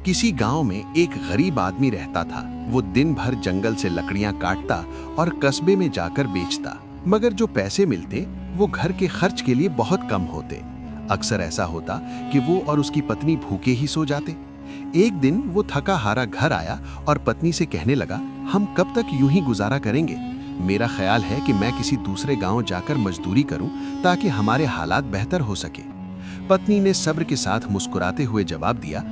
किसी गांव में एक गरीब आदमी रहता था। वो दिन भर जंगल से लकड़ियां काटता और कस्बे में जाकर बेचता, मगर जो पैसे मिलते वो घर के खर्च के लिए बहुत कम होते। अक्सर ऐसा होता कि वो और उसकी पत्नी भूखे ही सो जाते। एक दिन वो थका हारा घर आया और पत्नी से कहने लगा, हम कब तक यूं ही गुजारा करेंगे? मेरा ख्याल है कि मैं किसी दूसरे गांव जाकर मजदूरी करूं ताकि हमारे हालात बेहतर हो सके। पत्नी ने सब्र के साथ मुस्कुराते हुए जवाब दिया,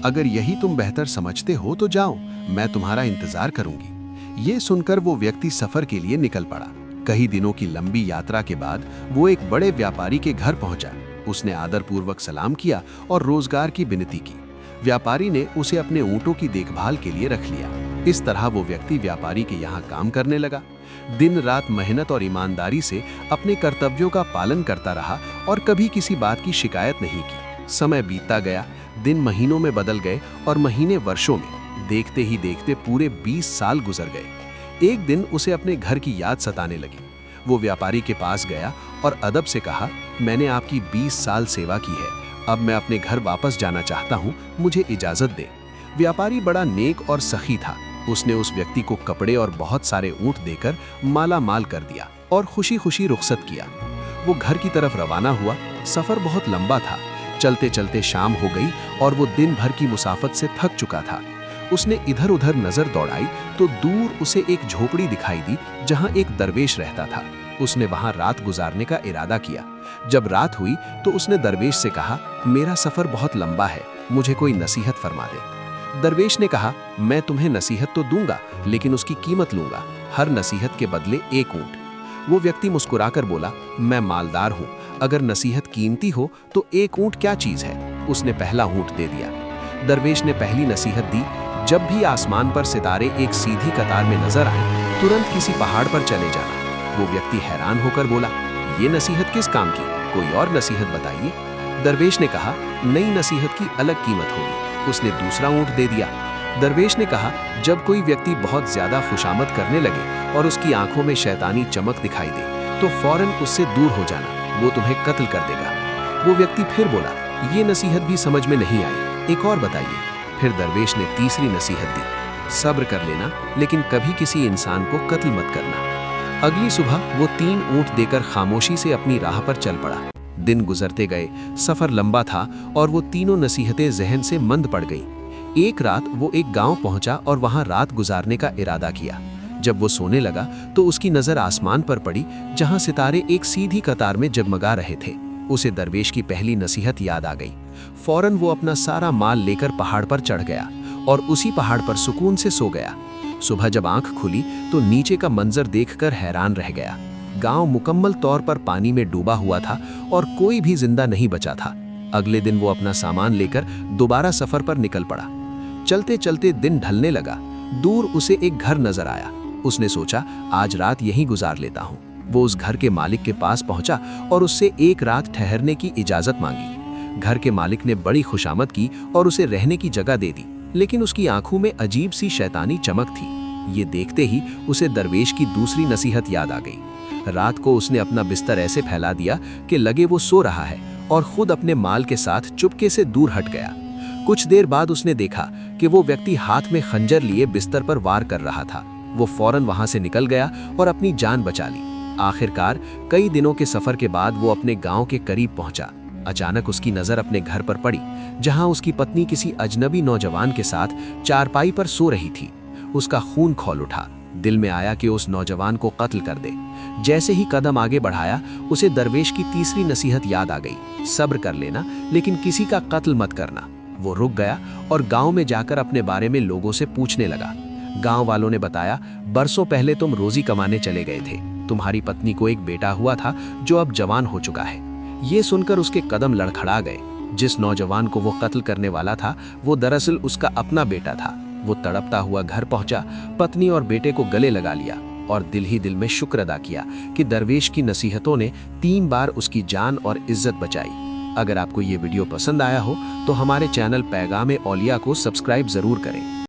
अगर यही तुम बेहतर समझते हो तो जाओ, मैं तुम्हारा इंतजार करूंगी। ये सुनकर वो व्यक्ति सफर के लिए निकल पड़ा। कई दिनों की लंबी यात्रा के बाद वो एक बड़े व्यापारी के घर पहुंचा। उसने आदरपूर्वक सलाम किया और रोजगार की विनती की। व्यापारी ने उसे अपने ऊंटों की देखभाल के लिए रख लिया। इस तरह वो व्यक्ति व्यापारी के यहाँ काम करने लगा। दिन रात मेहनत और ईमानदारी से अपने कर्तव्यों का पालन करता रहा और कभी किसी बात की शिकायत नहीं की। समय बीतता गया, दिन महीनों में बदल गए और महीने वर्षों में। देखते ही देखते पूरे 20 साल गुजर गए। एक दिन उसे अपने घर की याद सताने लगी। वो व्यापारी के पास गया और अदब से कहा, मैंने आपकी 20 साल सेवा की है, अब मैं अपने घर वापस जाना चाहता हूँ, मुझे इजाजत दे। व्यापारी बड़ा नेक और सखी था। उसने उस व्यक्ति को कपड़े और बहुत सारे ऊंट देकर माला माल कर दिया और खुशी खुशी रुखसत किया। वो घर की तरफ रवाना हुआ। सफर बहुत लंबा था। चलते चलते शाम हो गई और वो दिन भर की मुसाफत से थक चुका था। उसने इधर उधर नजर दौड़ाई तो दूर उसे एक झोपड़ी दिखाई दी जहां एक दरवेश रहता था। उसने वहां रात गुजारने का इरादा किया। जब रात हुई तो उसने दरवेश से कहा, मेरा सफर बहुत लंबा है, मुझे कोई नसीहत फरमा दे। दरवेश ने कहा, मैं तुम्हें नसीहत तो दूंगा, लेकिन उसकी कीमत लूंगा, हर नसीहत के बदले एक ऊंट। वो व्यक्ति मुस्कुराकर बोला, मैं मालदार हूँ, अगर नसीहत कीमती हो तो एक ऊंट क्या चीज है। उसने पहला ऊंट दे दिया। दरवेश ने पहली नसीहत दी, जब भी आसमान पर सितारे एक सीधी कतार में नजर आए, तुरंत किसी पहाड़ पर चले जाना। वो व्यक्ति हैरान होकर बोला, ये नसीहत किस काम की, कोई और नसीहत बताइए। दरवेश ने कहा, नई नसीहत की अलग कीमत होगी। उसने दूसरा ऊंट दे दिया। दरवेश ने कहा, जब कोई व्यक्ति बहुत ज्यादा खुशामद करने लगे और उसकी आंखों में शैतानी चमक दिखाई दे तो फौरन उससे दूर हो जाना, वो तुम्हें कत्ल कर देगा। वो व्यक्ति फिर बोला, ये नसीहत भी समझ में नहीं आई, एक और बताइए। फिर दरवेश ने तीसरी नसीहत दी, सब्र कर लेना, लेकिन कभी किसी इंसान को कत्ल मत करना। अगली सुबह वो 3 ऊंट देकर खामोशी से अपनी राह पर चल पड़ा। दिन गुजरते गए, सफर लंबा था और वो तीनों नसीहतें जहन से मंद पड़ गईं। एक रात वो एक गांव पहुंचा और वहां रात गुजारने का इरादा किया। जब वो सोने लगा तो उसकी नजर आसमान पर पड़ी जहां सितारे एक सीधी कतार में जगमगा रहे थे। उसे दरवेश की पहली नसीहत याद आ गई। फौरन वो अपना सारा माल लेकर पहाड़ पर चढ़ गया और उसी पहाड़ पर सुकून से सो गया। सुबह जब आंख खुली तो नीचे का मंजर देखकर हैरान रह गया। गांव मुकम्मल तौर पर पानी में डूबा हुआ था और कोई भी जिंदा नहीं बचा था। अगले दिन वो अपना सामान लेकर दोबारा सफर पर निकल पड़ा। चलते चलते दिन ढलने लगा। दूर उसे एक घर नजर आया। उसने सोचा, आज रात यहीं गुजार लेता हूँ। वो उस घर के मालिक के पास पहुंचा और उससे एक रात ठहरने की इजाजत मांगी। घर के मालिक ने बड़ी खुशामद की और उसे रहने की जगह दे दी, लेकिन उसकी आंखों में अजीब सी शैतानी चमक थी। ये देखते ही उसे दरवेश की दूसरी नसीहत याद आ गई। रात को उसने अपना बिस्तर ऐसे फैला दिया कि लगे वो सो रहा है और खुद अपने माल के साथ चुपके से दूर हट गया। कुछ देर बाद उसने देखा कि वो व्यक्ति हाथ में खंजर लिए बिस्तर पर वार कर रहा था। वो फौरन वहां से निकल गया और अपनी जान बचा ली। आखिरकार कई दिनों के सफर के बाद वो अपने गांव के करीब पहुंचा। अचानक उसकी नजर अपने घर पर पड़ी, जहां उसकी पत्नी किसी अजनबी नौजवान के साथ चारपाई पर सो रही थी। उसका खून खौल उठा। दिल में आया कि उस नौजवान को कत्ल कर दे। जैसे ही कदम आगे बढ़ाया, उसे दरवेश की तीसरी नसीहत याद आ गई, सब्र कर लेना, लेकिन किसी का कत्ल मत करना। वो रुक गया और गांव में जाकर अपने बारे में लोगों से पूछने लगा। गांव वालों ने बताया, बरसों पहले तुम रोजी कमाने चले गए थे। तुम्हारी पत्नी को एक बेटा हुआ था जो अब जवान हो चुका है। ये सुनकर उसके कदम लड़खड़ा गए। जिस नौजवान को वो कत्ल करने वाला था, वो दरअसल उसका अपना बेटा था। वो तड़पता हुआ घर पहुंचा, पत्नी और बेटे को गले लगा लिया और दिल ही दिल में शुक्र अदा किया कि दरवेश की नसीहतों ने 3 बार उसकी जान और इज्जत बचाई। अगर आपको ये वीडियो पसंद आया हो तो हमारे चैनल पैगाम-ए-औलिया को सब्सक्राइब जरूर करें।